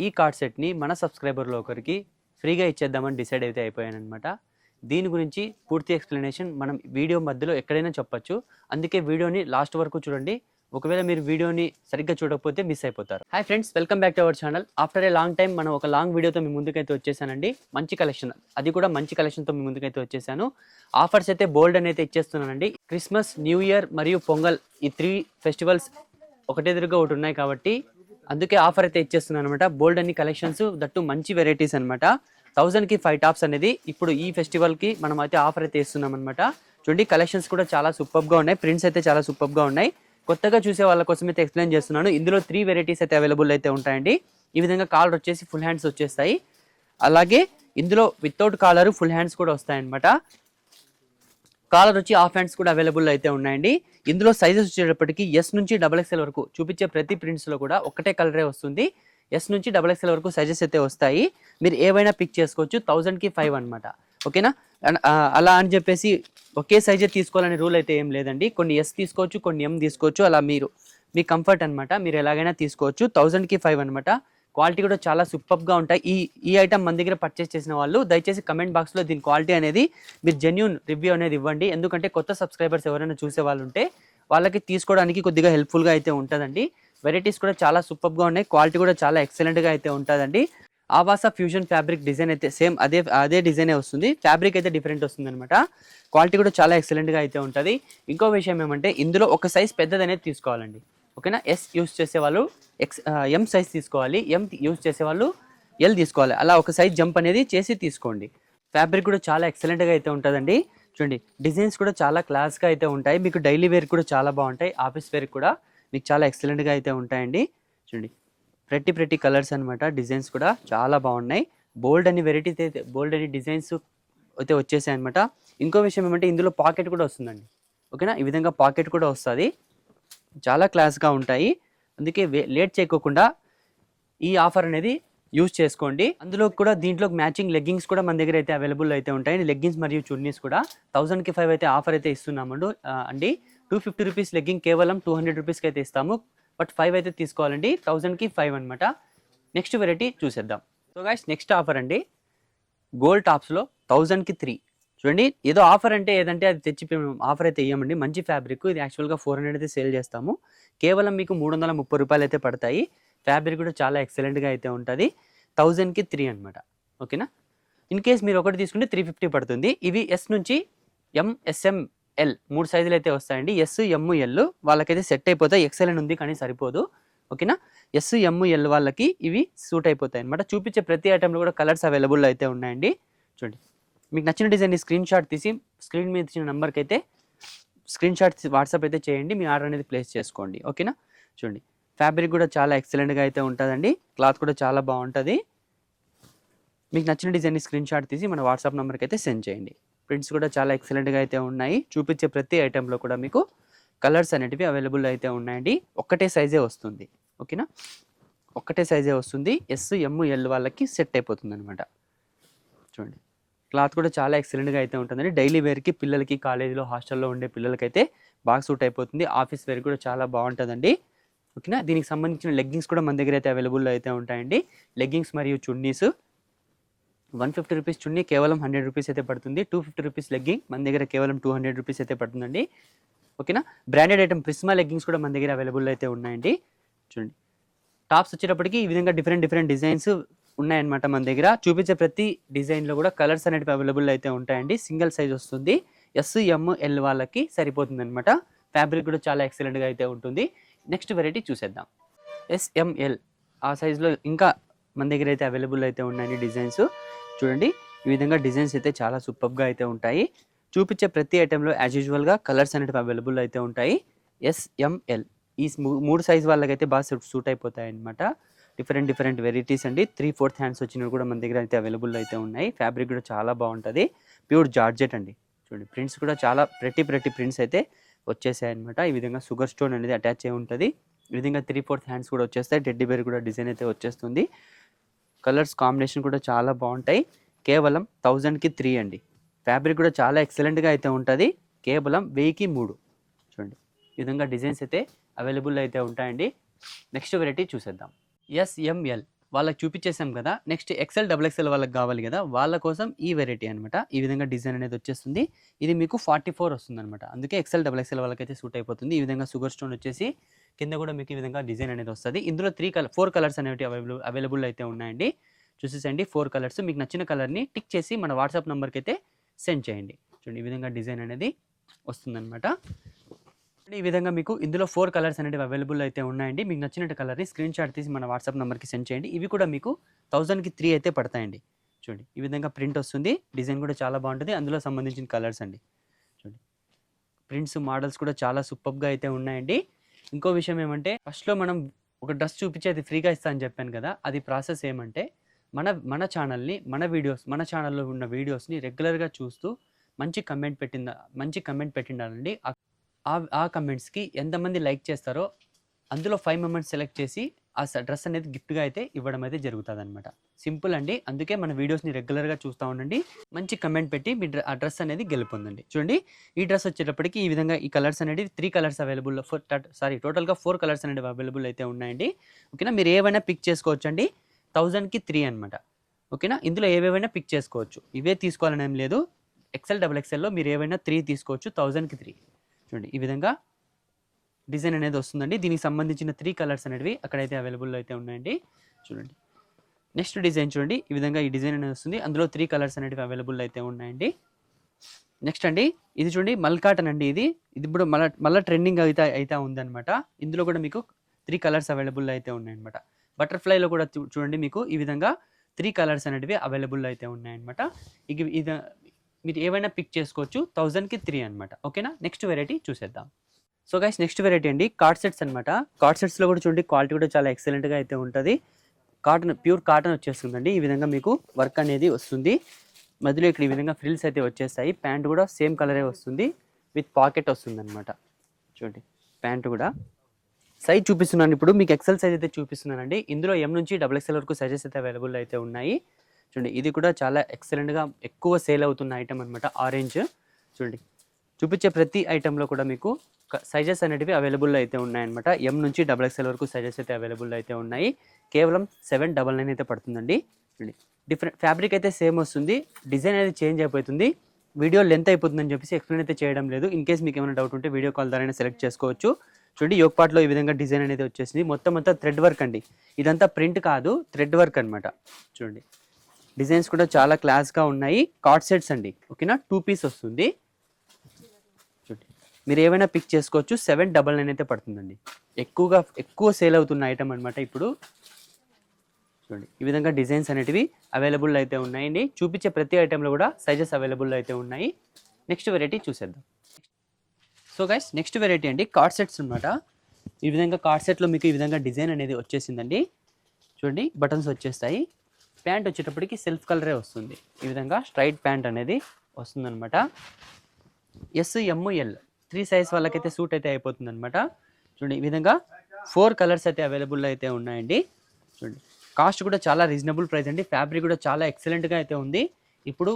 ఈ కార్డ్ సెట్ని మన సబ్స్క్రైబర్లో ఒకరికి ఫ్రీగా ఇచ్చేద్దామని డిసైడ్ అయితే అయిపోయానమాట. దీని గురించి పూర్తి ఎక్స్ప్లెనేషన్ మనం వీడియో మధ్యలో ఎక్కడైనా చెప్పొచ్చు. అందుకే వీడియోని లాస్ట్ వరకు చూడండి. ఒకవేళ మీరు వీడియోని సరిగ్గా చూడకపోతే మిస్ అయిపోతారు. Hi friends, welcome back to our channel. After a long time మనం ఒక లాంగ్ వీడియోతో మీ ముందుకైతే వచ్చేసానండి. మంచి కలెక్షన్, అది కూడా మంచి కలెక్షన్తో మీ ముందుకైతే వచ్చేసాను. ఆఫర్స్ అయితే బోల్డ్ అని అయితే ఇచ్చేస్తున్నానండి. క్రిస్మస్, న్యూ ఇయర్ మరియు పొంగల్, ఈ 3 ఫెస్టివల్స్ ఒకటే తిరుగుగా ఒకటి ఉన్నాయి కాబట్టి అందుకే ఆఫర్ అయితే ఇచ్చేస్తున్నాను అనమాట. బోల్డ్ అన్ని కలెక్షన్స్, దట్టు మంచి వెరైటీస్ అనమాట. 1000కి 5 టాప్స్ అనేది ఇప్పుడు ఈ ఫెస్టివల్కి మనం అయితే ఆఫర్ అయితే ఇస్తున్నాం అనమాట. చూడండి, కలెక్షన్స్ కూడా చాలా సూపర్గా ఉన్నాయి. ప్రింట్స్ అయితే చాలా సూపర్గా ఉన్నాయి. కొత్తగా చూసే వాళ్ళ కోసం అయితే ఎక్స్ప్లెయిన్ చేస్తున్నాను. ఇందులో 3 వెరైటీస్ అయితే అవైలబుల్ అయితే ఉంటాయండి. ఈ విధంగా కాలర్ వచ్చేసి ఫుల్ హ్యాండ్స్ వచ్చేస్తాయి. అలాగే ఇందులో వితౌట్ కాలర్ ఫుల్ హ్యాండ్స్ కూడా వస్తాయన్నమాట. కాలర్ వచ్చి హాఫ్ హ్యాండ్స్ కూడా అవైలబుల్ అయితే ఉన్నాయండి. ఇందులో సైజెస్ వచ్చేటప్పటికి ఎస్ నుంచి XXL వరకు చూపించే ప్రతి ప్రింట్స్లో కూడా ఒకటే కలరే వస్తుంది. ఎస్ నుంచి XXL వరకు సైజెస్ అయితే వస్తాయి. మీరు ఏవైనా పిక్ చేసుకోవచ్చు. 1000కి 5 అనమాట. ఓకేనా? అలా అని చెప్పేసి ఒకే సైజే తీసుకోవాలనే రూల్ అయితే ఏం లేదండి. కొన్ని ఎస్ తీసుకోవచ్చు, కొన్ని ఎం తీసుకోవచ్చు. అలా మీ కంఫర్ట్ అనమాట. మీరు ఎలాగైనా తీసుకోవచ్చు. 1000కి 5 అనమాట. క్వాలిటీ కూడా చాలా సూపర్గా ఉంటాయి. ఈ ఐటమ్ మన దగ్గర పర్చేస్ చేసిన వాళ్ళు దయచేసి కమెంట్ బాక్స్లో దీని క్వాలిటీ అనేది మీరు జెన్యూన్ రివ్యూ అనేది ఇవ్వండి. ఎందుకంటే కొత్త సబ్స్క్రైబర్స్ ఎవరైనా చూసే వాళ్ళు ఉంటే వాళ్ళకి తీసుకోవడానికి కొద్దిగా హెల్ప్ఫుల్గా అయితే ఉంటుందండి. వెరైటీస్ కూడా చాలా సూపర్గా ఉన్నాయి. క్వాలిటీ కూడా చాలా ఎక్సలెంట్గా అయితే ఉంటుందండి. ఆవాసా ఫ్యూజన్ ఫ్యాబ్రిక్ డిజైన్ అయితే సేమ్ అదే డిజైనే వస్తుంది. ఫ్యాబ్రిక్ అయితే డిఫరెంట్ వస్తుంది అనమాట. క్వాలిటీ కూడా చాలా ఎక్సలెంట్గా అయితే ఉంటుంది. ఇంకో విషయం ఏమంటే ఇందులో ఒక సైజ్ పెద్దది అనేది తీసుకోవాలండి. ఓకేనా? ఎస్ యూస్ చేసేవాళ్ళు ఎం సైజ్ తీసుకోవాలి. ఎం యూస్ చేసేవాళ్ళు ఎల్ తీసుకోవాలి. అలా ఒక సైజ్ జంప్ అనేది చేసి తీసుకోండి. ఫ్యాబ్రిక్ కూడా చాలా ఎక్సలెంట్గా అయితే ఉంటుందండి. చూడండి, డిజైన్స్ కూడా చాలా క్లాస్గా అయితే ఉంటాయి. మీకు డైలీ వేర్ కూడా చాలా బాగుంటాయి. ఆఫీస్ వేర్ కూడా మీకు చాలా ఎక్సలెంట్గా అయితే ఉంటాయండి. చూడండి, ప్రతి కలర్స్ అనమాట. డిజైన్స్ కూడా చాలా బాగున్నాయి. బోల్డ్ అని వెరైటీస్ అయితే బోల్డ్ అని డిజైన్స్ అయితే వచ్చేసాయి అనమాట. ఇంకో విషయం ఏమంటే ఇందులో పాకెట్ కూడా వస్తుందండి. ఓకేనా? ఈ విధంగా పాకెట్ కూడా వస్తుంది. చాలా క్లాస్గా ఉంటాయి. అందుకే లేట్ చేయకోకుండా ఈ ఆఫర్ అనేది యూజ్ చేసుకోండి. అందులో కూడా దీంట్లో మ్యాచింగ్ లెగ్గింగ్స్ కూడా మన దగ్గర అయితే అవైలబుల్ అయితే ఉంటాయి. లెగ్గింగ్స్ మరియు చున్నీస్ కూడా 1000కి 5 అయితే ఆఫర్ అయితే ఇస్తున్నామండి. 250 రూపీస్ లెగ్గింగ్ కేవలం 200 రూపీస్కి అయితే ఇస్తాము. బట్ 5 అయితే తీసుకోవాలండి. 1000కి 5 అనమాట. నెక్స్ట్ వెరైటీ చూసేద్దాం. సో గైస్, నెక్స్ట్ ఆఫర్ అండి. గోల్డ్ టాప్స్లో 1000కి 3. చూడండి, ఏదో ఆఫర్ అంటే ఏదంటే అది తెచ్చి ఆఫర్ అయితే ఇవ్వమండి. మంచి ఫ్యాబ్రిక్. ఇది యాక్చువల్గా 400 అయితే సేల్ చేస్తాము. కేవలం మీకు 330 రూపాయలు అయితే పడతాయి. ఫ్యాబ్రిక్ కూడా చాలా ఎక్సలెంట్గా అయితే ఉంటుంది. 1000కి 3 అనమాట. ఓకేనా? ఇన్ కేస్ మీరు ఒకటి తీసుకుంటే 350 పడుతుంది. ఇవి ఎస్ నుంచి MSML 3 సైజులు అయితే వస్తాయండి. ఎస్, ఎమ్, ఎల్ వాళ్ళకైతే సెట్ అయిపోతాయి. XL అని ఉంది కానీ సరిపోదు. ఓకేనా? ఎస్, ఎమ్, ఎల్ వాళ్ళకి ఇవి సూట్ అయిపోతాయి అనమాట. చూపించే ప్రతి ఐటెంలో కూడా కలర్స్ అవైలబుల్ అయితే ఉన్నాయండి. చూడండి, మీకు నచ్చిన డిజైన్ని స్క్రీన్ షాట్ తీసి స్క్రీన్ మీద ఇచ్చిన నెంబర్కి అయితే స్క్రీన్ షాట్ వాట్సాప్ అయితే చేయండి. మీ ఆర్డర్ అనేది ప్లేస్ చేసుకోండి. ఓకేనా? చూడండి, ఫ్యాబ్రిక్ కూడా చాలా ఎక్సలెంట్గా అయితే ఉంటుందండి. క్లాత్ కూడా చాలా బాగుంటుంది. మీకు నచ్చిన డిజైన్ని స్క్రీన్ షాట్ తీసి మన వాట్సాప్ నెంబర్కి అయితే సెండ్ చేయండి. ప్రింట్స్ కూడా చాలా ఎక్సలెంట్గా అయితే ఉన్నాయి. చూపించే ప్రతి ఐటెంలో కూడా మీకు కలర్స్ అనేటివి అవైలబుల్ అయితే ఉన్నాయండి. ఒక్కటే సైజే వస్తుంది. ఓకేనా? ఒక్కటే సైజే వస్తుంది. ఎస్, ఎమ్, ఎల్ వాళ్ళకి సెట్ అయిపోతుంది అనమాట. చూడండి, క్లాత్ కూడా చాలా ఎక్సలెంట్గా అయితే ఉంటుందండి. డైలీ వేర్కి, పిల్లలకి, కాలేజీలో హాస్టల్లో ఉండే పిల్లలకైతే బాగా సూట్ అయిపోతుంది. ఆఫీస్ వేర్ కూడా చాలా బాగుంటుందండి. ఓకేనా? దీనికి సంబంధించిన లెగ్గింగ్స్ కూడా మన దగ్గర అయితే అవైలబుల్ అయితే ఉంటాయండి. లెగ్గింగ్స్ మరియు చున్నీస్ 150 రూపీస్ చున్నీ కేవలం 100 రూపీస్ అయితే పడుతుంది. 250 రూపీస్ లెగ్గింగ్ మన దగ్గర కేవలం 200 రూపీస్ అయితే పడుతుందండి. ఓకేనా? బ్రాండెడ్ ఐటమ్ ప్రిస్మా లెగ్గింగ్స్ కూడా మన దగ్గర అవైలబుల్ అయితే ఉన్నాయండి. చూడండి, టాప్స్ వచ్చేటప్పటికి ఈ విధంగా డిఫరెంట్ డిజైన్స్ ఉన్నాయన్నమాట. మన దగ్గర చూపించే ప్రతి డిజైన్లో కూడా కలర్స్ అనేవి అవైలబుల్ అయితే ఉంటాయండి. సింగిల్ సైజ్ వస్తుంది. ఎస్, ఎమ్, ఎల్ వాళ్ళకి సరిపోతుంది అనమాట. ఫ్యాబ్రిక్ కూడా చాలా ఎక్సలెంట్గా అయితే ఉంటుంది. నెక్స్ట్ వెరైటీ చూసేద్దాం. SML ఆ సైజులో ఇంకా మన దగ్గర అయితే అవైలబుల్ అయితే ఉన్నాయండి డిజైన్స్. చూడండి, ఈ విధంగా డిజైన్స్ అయితే చాలా సూపర్గా అయితే ఉంటాయి. చూపించే ప్రతి ఐటెంలో యాజ్ యూజువల్గా కలర్స్ అనేవి అవైలబుల్ అయితే ఉంటాయి. SML ఈ 3 సైజ్ వాళ్ళకైతే బాగా సూట్ అయిపోతాయి అనమాట. డిఫరెంట్ వెరైటీస్ అండి. 3/4 హ్యాండ్స్ వచ్చినవి కూడా మన దగ్గర అయితే అవైలబుల్ అయితే ఉన్నాయి. ఫ్యాబ్రిక్ కూడా చాలా బాగుంటుంది. ప్యూర్ జార్జెట్ అండి. చూడండి, ప్రింట్స్ కూడా చాలా ప్రతి ప్రింట్స్ అయితే వచ్చేసాయి అనమాట. ఈ విధంగా షుగర్ స్టోన్ అనేది అటాచ్ అయి ఉంటుంది. ఈ విధంగా 3/4 హ్యాండ్స్ కూడా వచ్చేస్తాయి. టెడ్డీ బేర్ కూడా డిజైన్ అయితే వచ్చేస్తుంది. కలర్స్ కాంబినేషన్ కూడా చాలా బాగుంటాయి. కేవలం 1000కి 3 అండి. ఫ్యాబ్రిక్ కూడా చాలా ఎక్సలెంట్గా అయితే ఉంటుంది. కేవలం 1000కి 3. చూడండి, ఈ విధంగా డిజైన్స్ అయితే అవైలబుల్ అయితే ఉంటాయండి. నెక్స్ట్ వెరైటీ చూసేద్దాం. SML వాళ్ళకి చూపించేసాం కదా. నెక్స్ట్ ఎక్సెల్, డబుల్ ఎక్సెల్ వాళ్ళకి కావాలి కదా, వాళ్ళ కోసం ఈ వెరైటీ అనమాట. ఈ విధంగా డిజైన్ అనేది వచ్చేస్తుంది. ఇది మీకు 44 వస్తుందనమాట. అందుకే ఎక్సెల్, డబుల్ ఎక్సెల్ వాళ్ళకైతే సూట్ అయిపోతుంది. ఈ విధంగా షుగర్ స్టోన్ వచ్చేసి కింద కూడా మీకు ఈ విధంగా డిజైన్ అనేది వస్తుంది. ఇందులో 4 కలర్స్ అనేవి అవైలబుల్ అయితే ఉన్నాయండి. చూసేసండి 4 కలర్స్. మీకు నచ్చిన కలర్ని టిక్ చేసి మన వాట్సాప్ నెంబర్కి అయితే సెండ్ చేయండి. చూడండి ఈ విధంగా డిజైన్ అనేది వస్తుందన్నమాట. ఈ విధంగా మీకు ఇందులో 4 కలర్స్ అనేవి అవైలబుల్ అయితే ఉన్నాయండి. మీకు నచ్చినట్టు కలర్ని స్క్రీన్ షాట్ తీసి మన వాట్సాప్ నెంబర్కి సెండ్ చేయండి. ఇవి కూడా మీకు 1000కి 3 అయితే పడతాయండి. చూడండి ఈ విధంగా ప్రింట్ వస్తుంది. డిజైన్ కూడా చాలా బాగుంటుంది. అందులో సంబంధించిన కలర్స్ అండి. చూడండి ప్రింట్స్, మోడల్స్ కూడా చాలా సూపర్గా అయితే ఉన్నాయండి. ఇంకో విషయం ఏమంటే, ఫస్ట్లో మనం ఒక డ్రెస్ చూపించి అది ఫ్రీగా ఇస్తా అని చెప్పాను కదా. అది ప్రాసెస్ ఏమంటే, మన ఛానల్ని, మన ఛానల్లో ఉన్న వీడియోస్ని రెగ్యులర్గా చూస్తూ మంచి కమెంట్ పెట్టిండాలండి. ఆ కమెంట్స్కి ఎంతమంది లైక్ చేస్తారో అందులో 5 మెంబర్స్ సెలెక్ట్ చేసి ఆ డ్రెస్ అనేది గిఫ్ట్గా అయితే ఇవ్వడం అయితే జరుగుతుంది అనమాట. సింపుల్ అండి. అందుకే మన వీడియోస్ని రెగ్యులర్గా చూస్తూ ఉండండి. మంచి కమెంట్ పెట్టి మీ ఆ డ్రెస్ అనేది గెలుపొందండి. చూడండి ఈ డ్రెస్ వచ్చేటప్పటికి ఈ విధంగా ఈ కలర్స్ అనేది 3 కలర్స్ అవైలబుల్, టోటల్గా 4 కలర్స్ అనేవి అవైలబుల్ అయితే ఉన్నాయండి. ఓకేనా, మీరు ఏవైనా పిక్ చేసుకోవచ్చు అండి. 1000కి 3 అనమాట. ఓకేనా, ఇందులో ఏవేవైనా పిక్ చేసుకోవచ్చు. ఇవే తీసుకోవాలని ఏం లేదు. ఎక్సెల్, డబుల్ ఎక్సెల్లో మీరు ఏవైనా 3 తీసుకోవచ్చు. 1000కి 3. చూడండి ఈ విధంగా డిజైన్ అనేది వస్తుందండి. దీనికి సంబంధించిన 3 కలర్స్ అనేవి అక్కడైతే అవైలబుల్ అయితే ఉన్నాయండి. చూడండి నెక్స్ట్ డిజైన్ చూడండి. ఈ విధంగా ఈ డిజైన్ అనేది వస్తుంది. అందులో 3 కలర్స్ అనేవి అవైలబుల్ అయితే ఉన్నాయండి. నెక్స్ట్ అండి ఇది చూడండి మల్ కాటన్ అండి. ఇది ఇప్పుడు మళ్ళీ ట్రెండింగ్ అయితే ఉందన్నమాట. ఇందులో కూడా మీకు 3 కలర్స్ అవైలబుల్ అయితే ఉన్నాయన్నమాట. బటర్ఫ్లైలో కూడా చూడండి మీకు ఈ విధంగా 3 కలర్స్ అనేవి అవైలబుల్ అయితే ఉన్నాయన్నమాట. ఇది మీరు ఏవైనా పిక్ చేసుకోవచ్చు. 1000కి 3 అనమాట. ఓకేనా, నెక్స్ట్ వెరైటీ చూసేద్దాం. సో గైస్ నెక్స్ట్ వెరైటీ అండి కార్డ్ సెట్స్ అనమాట. కార్డ్ సెట్స్లో కూడా చూడండి క్వాలిటీ కూడా చాలా ఎక్సలెంట్గా అయితే ఉంటుంది. ప్యూర్ కాటన్ వచ్చేస్తుందండి. ఈ విధంగా మీకు వర్క్ అనేది వస్తుంది. మధ్యలో ఇక్కడ ఈ విధంగా ఫ్రిల్స్ అయితే వచ్చేస్తాయి. ప్యాంట్ కూడా సేమ్ కలరే వస్తుంది, విత్ పాకెట్ వస్తుంది అనమాట. చూడండి ప్యాంట్ కూడా సైజ్ చూపిస్తున్నాను. ఇప్పుడు మీకు ఎక్సెల్ సైజ్ అయితే చూపిస్తున్నానండి. ఇందులో M నుంచి డబుల్ ఎక్సెల్ వరకు సైజెస్ అయితే అవైలబుల్ అయితే ఉన్నాయి. చూడండి ఇది కూడా చాలా ఎక్సలెంట్గా ఎక్కువ సేల్ అవుతున్న ఐటమ్ అనమాట. ఆరెంజ్ చూడండి చూపించే ప్రతి ఐటెంలో కూడా మీకు సైజెస్ అనేటివి అవైలబుల్ అయితే ఉన్నాయన్నమాట. M నుంచి డబుల్ ఎక్సెల్ వరకు సైజెస్ అయితే అవైలబుల్ అయితే ఉన్నాయి. కేవలం 799 అయితే పడుతుందండి. చూడండి డిఫరెంట్ ఫ్యాబ్రిక్ అయితే సేమ్ వస్తుంది. డిజైన్ అనేది చేంజ్ అయిపోతుంది. వీడియో లెంత్ అయిపోతుందని చెప్పేసి ఎక్స్ప్లెయిన్ అయితే చేయడం లేదు. ఇన్ కేస్ మీకు ఏమైనా డౌట్ ఉంటే వీడియో కాల్ ద్వారా సెలెక్ట్ చేసుకోవచ్చు. చూడండి యోక్ పార్ట్లో ఈ విధంగా డిజైన్ అనేది వచ్చేసింది. మొత్తం అంతా థ్రెడ్ వర్క్ అండి. ఇదంతా ప్రింట్ కాదు, థ్రెడ్ వర్క్ అనమాట. చూడండి డిజైన్స్ కూడా చాలా క్లాస్గా ఉన్నాయి. కార్డ్ సెట్స్ అండి. ఓకేనా, 2 పీస్ వస్తుంది. చూడండి మీరు ఏమైనా పిక్ చేసుకోవచ్చు. 799 అయితే పడుతుందండి. ఎక్కువ సేల్ అవుతున్న ఐటమ్ అనమాట ఇప్పుడు. చూడండి ఈ విధంగా డిజైన్స్ అనేటివి అవైలబుల్ అయితే ఉన్నాయండి. చూపించే ప్రతి ఐటెంలో కూడా సైజెస్ అవైలబుల్ అయితే ఉన్నాయి. నెక్స్ట్ వెరైటీ చూసేద్దాం. సో గైస్ నెక్స్ట్ వెరైటీ అండి కార్డ్ సెట్స్ అనమాట. ఈ విధంగా కార్డ్ సెట్లో మీకు ఈ విధంగా డిజైన్ అనేది వచ్చేసిందండి. చూడండి బటన్స్ వచ్చేస్తాయి. ప్యాంట్ వచ్చేటప్పటికి సెల్ఫ్ కలరే వస్తుంది. ఈ విధంగా స్ట్రైట్ ప్యాంట్ అనేది వస్తుందన్నమాట. S, M, L 3 సైజ్ వాళ్ళకైతే సూట్ అయితే అయిపోతుంది అనమాట. చూడండి ఈ విధంగా 4 కలర్స్ అయితే అవైలబుల్ అయితే ఉన్నాయండి. చూడండి కాస్ట్ కూడా చాలా రీజనబుల్ ప్రైస్ అండి. ఫ్యాబ్రిక్ కూడా చాలా ఎక్సలెంట్గా అయితే ఉంది. ఇప్పుడు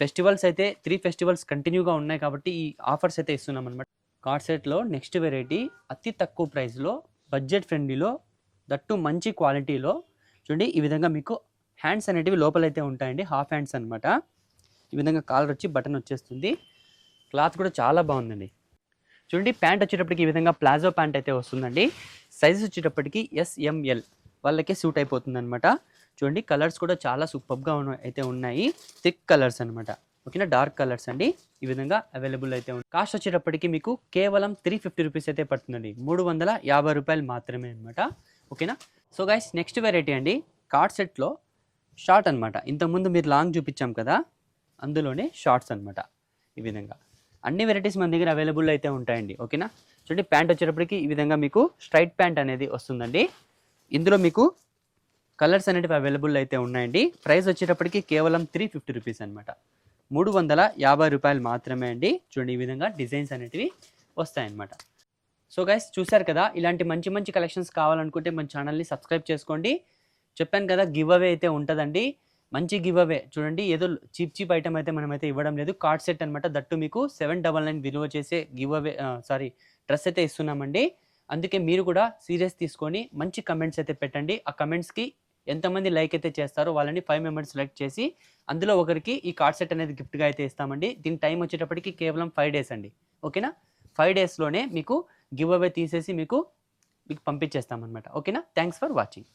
ఫెస్టివల్స్ అయితే 3 ఫెస్టివల్స్ కంటిన్యూగా ఉన్నాయి కాబట్టి ఈ ఆఫర్స్ అయితే ఇస్తున్నాం అనమాట. కార్డ్ సెట్లో నెక్స్ట్ వెరైటీ అతి తక్కువ ప్రైస్లో, బడ్జెట్ ఫ్రెండ్లీలో, దట్టు మంచి క్వాలిటీలో. చూడండి ఈ విధంగా మీకు హ్యాండ్స్ అనేటివి లోపలైతే ఉంటాయండి. హాఫ్ హ్యాండ్స్ అనమాట. ఈ విధంగా కాలర్ వచ్చి బటన్ వచ్చేస్తుంది. క్లాత్ కూడా చాలా బాగుందండి. చూడండి ప్యాంట్ వచ్చేటప్పటికి ఈ విధంగా ప్లాజో ప్యాంట్ అయితే వస్తుందండి. సైజెస్ వచ్చేటప్పటికి S, M, L వాళ్ళకే సూట్ అయిపోతుంది అనమాట. చూడండి కలర్స్ కూడా చాలా సూపర్గా అయితే ఉన్నాయి. థిక్ కలర్స్ అనమాట. ఓకేనా, డార్క్ కలర్స్ అండి. ఈ విధంగా అవైలబుల్ అయితే ఉంది. కాస్ట్ వచ్చేటప్పటికి మీకు కేవలం 350 రూపీస్ అయితే పడుతుందండి. 350 రూపాయలు మాత్రమే అనమాట. ఓకేనా, సో గైస్ నెక్స్ట్ వెరైటీ అండి కార్డ్ సెట్లో షార్ట్ అనమాట. ఇంతకుముందు మీరు లాంగ్ చూపించాం కదా, అందులోనే షార్ట్స్ అనమాట. ఈ విధంగా అన్ని వెరైటీస్ మన దగ్గర అవైలబుల్ అయితే ఉంటాయండి. ఓకేనా, చూడండి ప్యాంట్ వచ్చేటప్పటికి ఈ విధంగా మీకు స్ట్రైట్ ప్యాంట్ అనేది వస్తుందండి. ఇందులో మీకు కలర్స్ అనేటివి అవైలబుల్ అయితే ఉన్నాయండి. ప్రైస్ వచ్చేటప్పటికి కేవలం 350 రూపీస్ అనమాట. 350 రూపాయలు మాత్రమే అండి. చూడండి ఈ విధంగా డిజైన్స్ అనేటివి వస్తాయన్నమాట. సో గైస్ చూసారు కదా, ఇలాంటి మంచి మంచి కలెక్షన్స్ కావాలనుకుంటే మన ఛానల్ని సబ్స్క్రైబ్ చేసుకోండి. చెప్పాను కదా గివ్ అవే అయితే ఉంటుందండి. మంచి గివ్ అవే. చూడండి ఏదో చీప్ ఐటమ్ అయితే మనమైతే ఇవ్వడం లేదు. కార్డ్ సెట్ అనమాట. దట్టు మీకు 799 విలువ చేసే గివ్ అవే డ్రెస్ అయితే ఇస్తున్నామండి. అందుకే మీరు కూడా సీరియస్ తీసుకొని మంచి కమెంట్స్ అయితే పెట్టండి. ఆ కమెంట్స్కి ఎంతమంది లైక్ అయితే చేస్తారో వాళ్ళని 5 మెంబర్స్ సెలెక్ట్ చేసి అందులో ఒకరికి ఈ కార్డ్ సెట్ అనేది గిఫ్ట్గా అయితే ఇస్తామండి. దీని టైం వచ్చేటప్పటికి కేవలం 5 డేస్ అండి. ఓకేనా? 5 డేస్లోనే మీకు గివ్ అవే తీసేసి మీకు పంపించేస్తామన్నమాట. ఓకేనా? Thanks for watching.